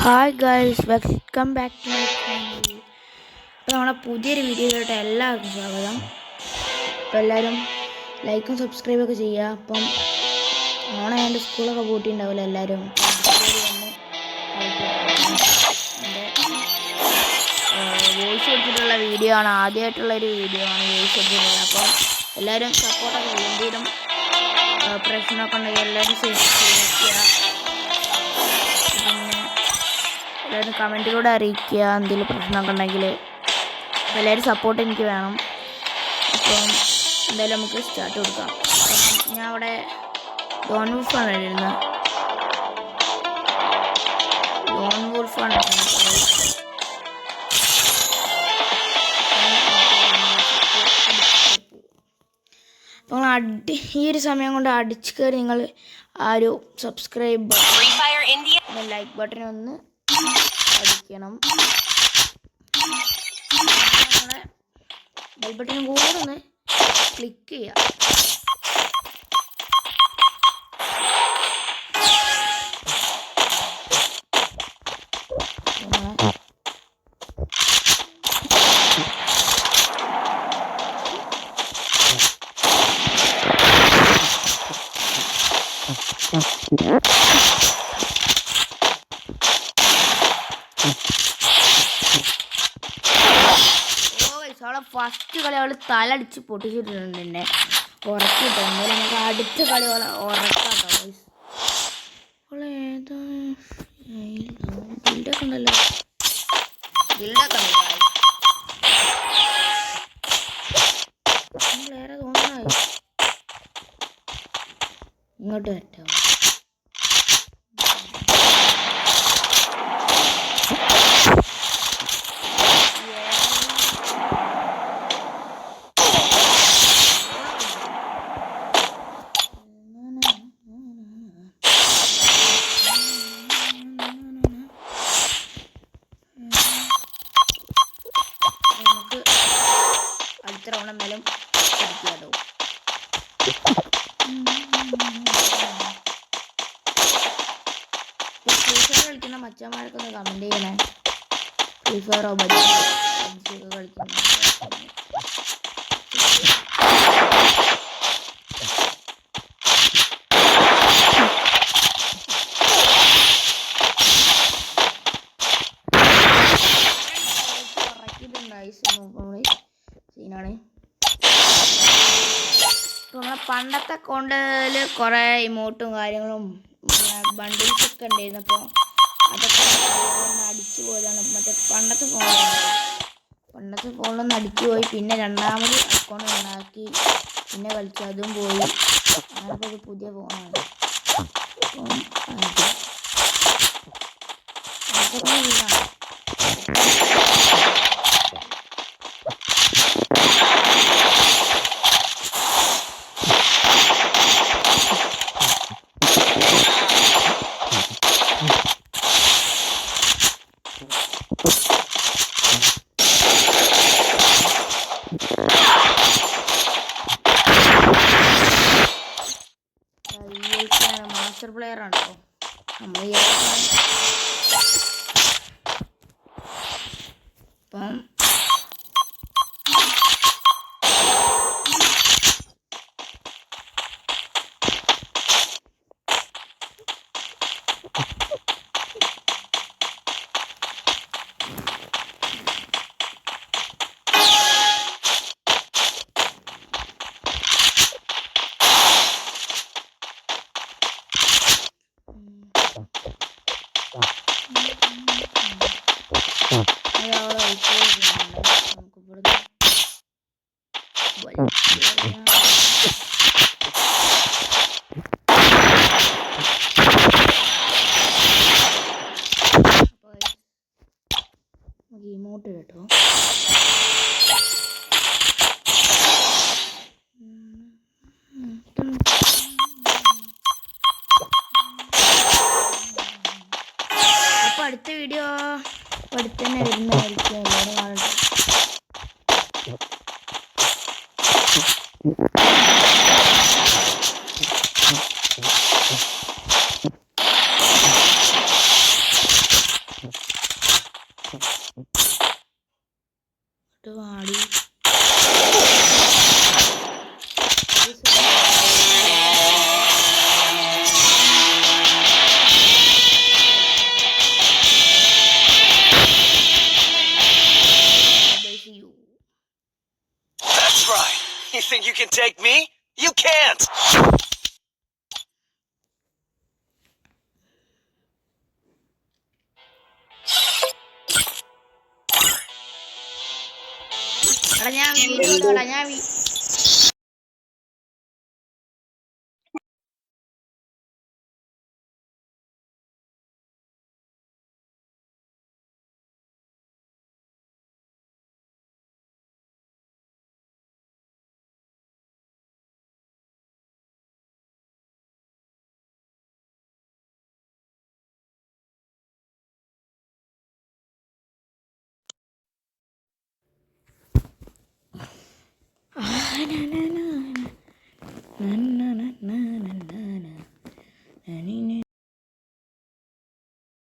Hi guys, welcome back to my channel. അപ്പോൾ നമ്മുടെ പുതിയൊരു വീഡിയോയിലോട്ട് എല്ലാവർക്കും സ്വാഗതം. അപ്പോൾ എല്ലാവരും ലൈക്കും സബ്സ്ക്രൈബൊക്കെ ചെയ്യുക. അപ്പം ഓണായതുകൊണ്ട് സ്കൂളൊക്കെ പൂട്ടിയിട്ടുണ്ടാവില്ല എല്ലാവരും. എൻ്റെ വോയിസ് കൊടുത്തിട്ടുള്ള വീഡിയോ ആണ്, ആദ്യമായിട്ടുള്ളൊരു വീഡിയോ ആണ് വോയിസ് കൊടുത്തിട്ടുള്ളത്. അപ്പം എല്ലാവരും സപ്പോർട്ടൊക്കെ ചെയ്യും. എന്തെങ്കിലും പ്രശ്നമൊക്കെ ഉണ്ടെങ്കിൽ എല്ലാവരും ചെയ്യുക. എല്ലാവരും കമൻറ്റിലൂടെ അറിയിക്കുക എന്തെങ്കിലും പ്രശ്നമൊക്കെ ഉണ്ടെങ്കിൽ. അപ്പോൾ എല്ലാവരും സപ്പോർട്ട് എനിക്ക് വേണം. അപ്പം എന്തായാലും നമുക്ക് സ്റ്റാർട്ട് കൊടുക്കാം. ഞാൻ അവിടെ ലോൺ വൂൾഫാണ് എഴുതുന്നത്. ലോൺ വൂൾഫാണ് അപ്പോൾ ഈ ഒരു സമയം കൊണ്ട് അടിച്ചു കയറി നിങ്ങൾ ആ ഒരു സബ്സ്ക്രൈബ് ബട്ടൺ ലൈക്ക് ബട്ടൺ ഒന്ന് അടിക്കണം. നമ്മുടെ ബെൽ ബട്ടൺ കൂടെ ഒന്ന് ക്ലിക്ക് ചെയ്യുക. അവളെ ഫസ്റ്റ് കളി അവൾ തലടിച്ച് പൊട്ടിച്ചിട്ടുണ്ട്. എന്നെ ഉറക്കിട്ടോ. എന്തായാലും നമുക്ക് അടുത്ത കളി പോലെ ഉറക്കാട്ടോ. അവളെ ഏതാ ഗിൽഡൊക്കെ ഉണ്ടല്ലോ, ഗിൽഡൊക്കെ ഉണ്ട്. വേറെ തോന്നായി ഇങ്ങോട്ട് വരട്ടോ. അടുത്ത റൗണ്ട് എന്തായാലും കളിക്കാട്ടോ. ഫ്രീ ഫയർ കളിക്കുന്ന മച്ചന്മാരൊക്കെ ഒന്ന് കമൻറ്റ് ചെയ്യണേ. ഫ്രീ ഫയറോ പബ്ജിയൊക്കെ കളിക്കുന്ന സീനാണ്. ഇപ്പോൾ നമ്മളെ പണ്ടത്തെ അക്കൗണ്ടിൽ കുറേ ഇമോട്ടും കാര്യങ്ങളും ബണ്ടിൽസൊക്കെ ഉണ്ടായിരുന്നു. അപ്പോൾ അതൊക്കെ അടിച്ചു പോയതാണ്. മറ്റേ പണ്ടത്തെ ഫോണിലൊന്ന് അടിച്ചു പോയി. പിന്നെ രണ്ടാമത് അക്കൗണ്ട് ഉണ്ടാക്കി പിന്നെ കളിച്ചു, അതും പോയി. അങ്ങനത്തെ ഒരു പുതിയ ഫോണാണ്. മാസ്റ്റർ പ്ലെയർ ആണ് കേട്ടോ നമ്മൾ. അപ്പം ഇമോട്ട് കേട്ടോ. അപ്പോൾ അടുത്ത വീഡിയോ അടുത്ത് തന്നെ വരുന്നതായിരിക്കും. എല്ലാവരും കാണട്ടെ. take me? You can't! എടാ ഞാൻ വീഡിയോ ഇടാടാ ഞാൻ